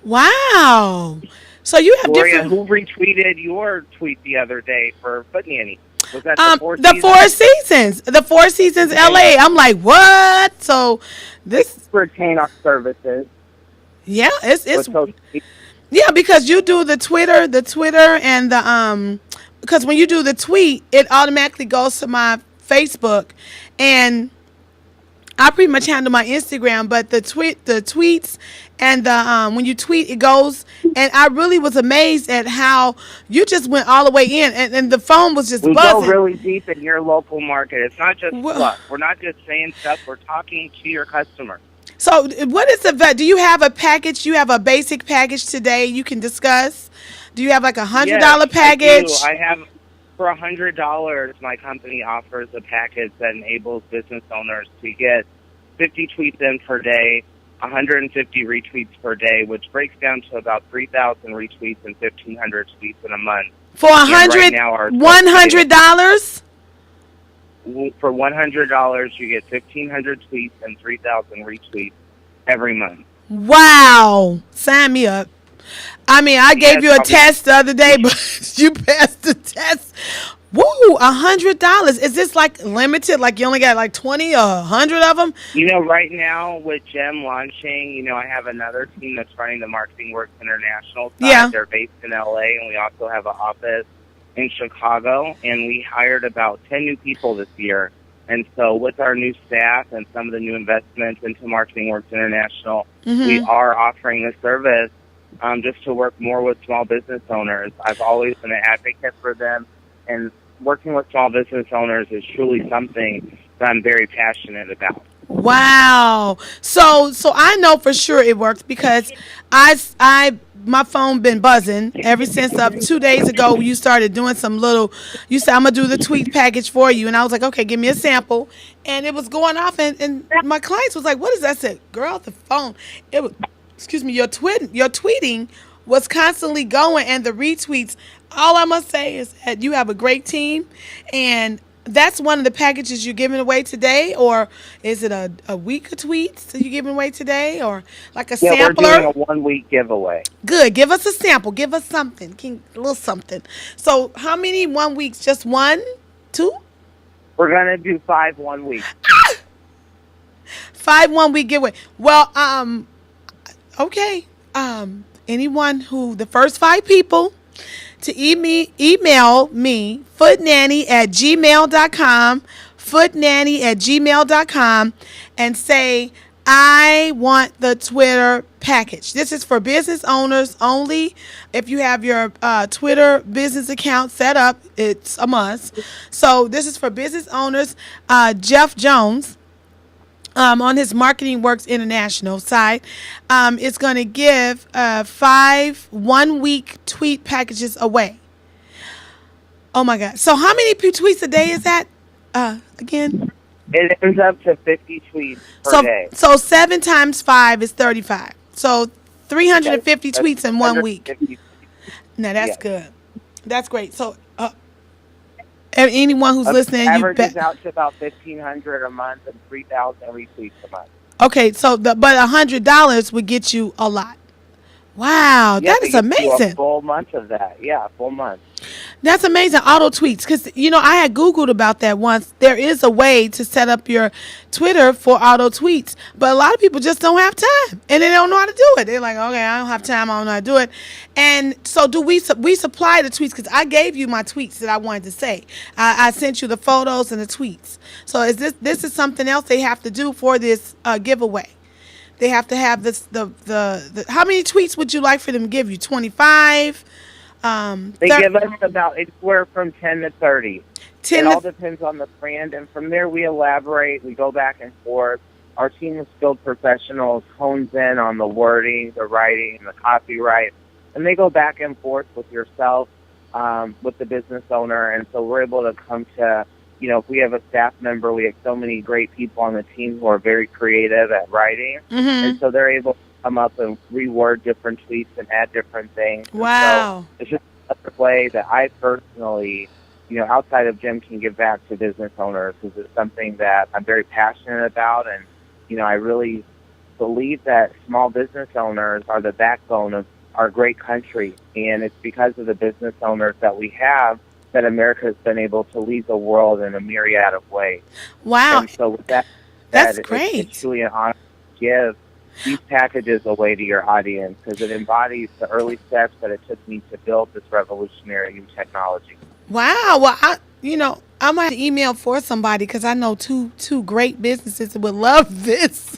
Wow. So you have Gloria, different... who retweeted your tweet the other day for Footnanny? Was that the Four Seasons? The Four Seasons LA. I'm like, what? So this... retain our services. Yeah, it's yeah, because you do the Twitter and the because when you do the tweet, it automatically goes to my Facebook, and I pretty much handle my Instagram, but the tweets and the when you tweet, it goes. And I really was amazed at how you just went all the way in, and the phone was just We buzzing. go really deep in your local market. It's not just Well- fluff. We're not just saying stuff. We're talking to your customers. So, what is do you have a package? Do you have a basic package today you can discuss? Do you have like $100 package? I do. I have, for $100, my company offers a package that enables business owners to get 50 tweets in per day, 150 retweets per day, which breaks down to about 3,000 retweets and 1,500 tweets in a month. For $100, $100? For $100, you get 1,500 tweets and 3,000 retweets every month. Wow. Sign me up. I mean, I gave you a test the other day, but you passed the test. Woo, $100. Is this like limited? Like you only got like 20 or 100 of them? You know, right now with Gem launching, you know, I have another team that's running the Marketing Works International side. Yeah. They're based in LA, and we also have an office in Chicago, and we hired about 10 new people this year. And so with our new staff and some of the new investments into Marketing Works International, we are offering this service just to work more with small business owners. I've always been an advocate for them, and working with small business owners is truly something that I'm very passionate about. Wow. So I know for sure it works because my phone been buzzing ever since 2 days ago. You started doing some little. You said I'm gonna do the tweet package for you, and I was like, okay, give me a sample, and it was going off, and my clients was like, what is that? I said, girl, the phone. It was, excuse me, your tweeting was constantly going, and the retweets. All I must say is that you have a great team, and that's one of the packages you're giving away today, or is it a week of tweets that you're giving away today, or like a sampler? We're doing a 1-week giveaway. Good. Give us a sample. Give us something. A little something. So how many 1 weeks? Just 1, 2? We're going to do 5 1 week. 5 1 week giveaway. Well, okay. Anyone who, the first 5 people to email me, footnanny@gmail.com, footnanny@gmail.com, and say, I want the Twitter package. This is for business owners only. If you have your Twitter business account set up, it's a must. So this is for business owners. Jeff Jones, on his Marketing Works International site, is going to give 5 1-week tweet packages away. Oh, my God. So how many tweets a day is that again? It ends up to 50 tweets per day. So 7 times 5 is 35. So 350 tweets in 1 week. Now, that's good. That's great. So anyone who's listening, averages out to about 1,500 a month and 3,000 retweets a month. Okay, so but $100 would get you a lot. Wow, that is amazing. A full month of that, yeah, a full month. That's amazing. Auto tweets, because I had Googled about that once. There is a way to set up your Twitter for auto tweets, but a lot of people just don't have time, and they don't know how to do it. They're like, okay, I don't have time, I don't know how to do it. And so, do we supply the tweets? Because I gave you my tweets that I wanted to say. I sent you the photos and the tweets. So this is something else they have to do for this giveaway. They have to have this. The how many tweets would you like for them to give you? 25. They give us about anywhere from 10 to 30. 10 it all depends on the brand, and from there we elaborate. We go back and forth. Our team of skilled professionals hones in on the wording, the writing, the copyright, and they go back and forth with yourself, with the business owner, and so we're able to come to, if we have a staff member, we have so many great people on the team who are very creative at writing, and so they're able to come up and reword different tweets and add different things. Wow. So it's just another way that I personally, outside of Jim, can give back to business owners, because it's something that I'm very passionate about, and, I really believe that small business owners are the backbone of our great country, and it's because of the business owners that we have that America has been able to lead the world in a myriad of ways. Wow. And so with that's great. It's truly an honor to give these packages away to your audience, because it embodies the early steps that it took me to build this revolutionary new technology. Wow. Well, I might email for somebody, because I know two great businesses that would love this.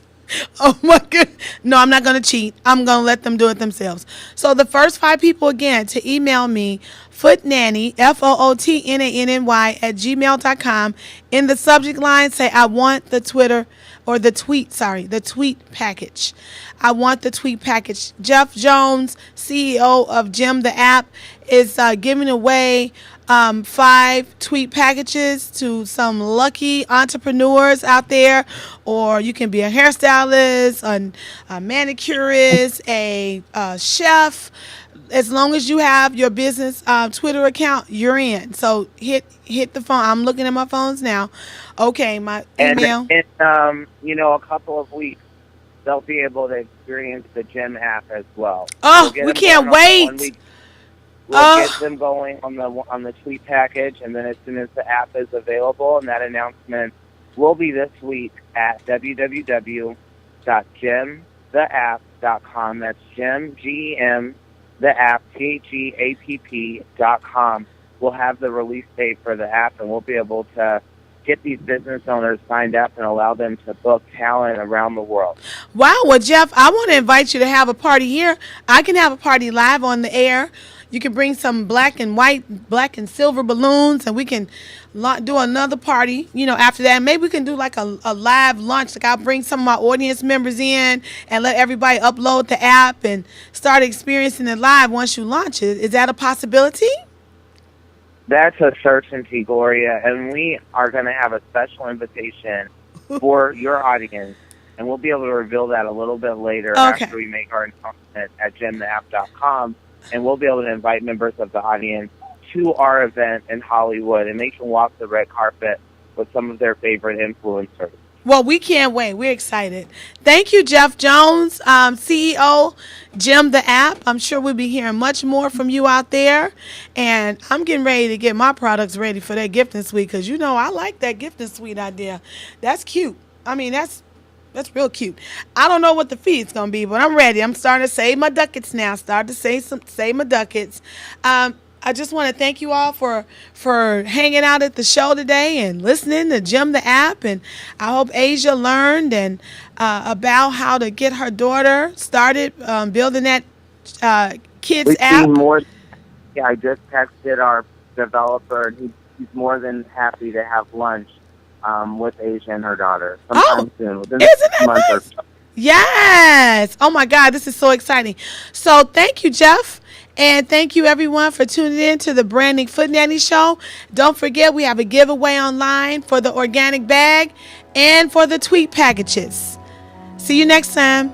Oh my goodness. No, I'm not going to cheat. I'm going to let them do it themselves. So the first 5 people again to email me, Footnanny, FOOTNANNY @gmail.com. In the subject line, say, I want the tweet package. I want the tweet package. Jeff Jones, CEO of Jim the App, is giving away 5 tweet packages to some lucky entrepreneurs out there, or you can be a hairstylist, a manicurist, a chef. As long as you have your business Twitter account, you're in. So hit the phone. I'm looking at my phones now. Okay, my email. And a couple of weeks, they'll be able to experience the Jim app as well. Oh, we can't wait. We'll get them going on the tweet package, and then as soon as the app is available, and that announcement will be this week at www.jimtheapp.com. That's Jim, G-E-M, the app, THEAPP.com. We'll have the release date for the app, and we'll be able to get these business owners signed up and allow them to book talent around the world. Wow. Well, Jeff, I want to invite you to have a party here. I can have a party live on the air. You can bring some black and silver balloons, and we can do another party, after that. Maybe we can do like a live lunch. Like I'll bring some of my audience members in and let everybody upload the app and start experiencing it live once you launch it. Is that a possibility? That's a certainty, Gloria, and we are going to have a special invitation for your audience, and we'll be able to reveal that a little bit later after we make our announcement at jimtheapp.com. And we'll be able to invite members of the audience to our event in Hollywood, and they can walk the red carpet with some of their favorite influencers. Well, we can't wait. We're excited. Thank you, Jeff Jones, CEO, Jim the App. I'm sure we'll be hearing much more from you out there. And I'm getting ready to get my products ready for that gifting suite because, I like that gifting suite idea. That's cute. I mean, that's real cute. I don't know what the fee is going to be, but I'm ready. I'm starting to save my ducats now. Save my ducats. I just want to thank you all for hanging out at the show today and listening to Jim the App. And I hope Asia learned about how to get her daughter started building that kids app. I just texted our developer, and he's more than happy to have lunch with Asia and her daughter sometime soon, within a month or so. Yes. Oh my God, this is so exciting. So thank you, Jeff. And thank you, everyone, for tuning in to the Branding Footnanny Show. Don't forget, we have a giveaway online for the organic bag and for the tweet packages. See you next time.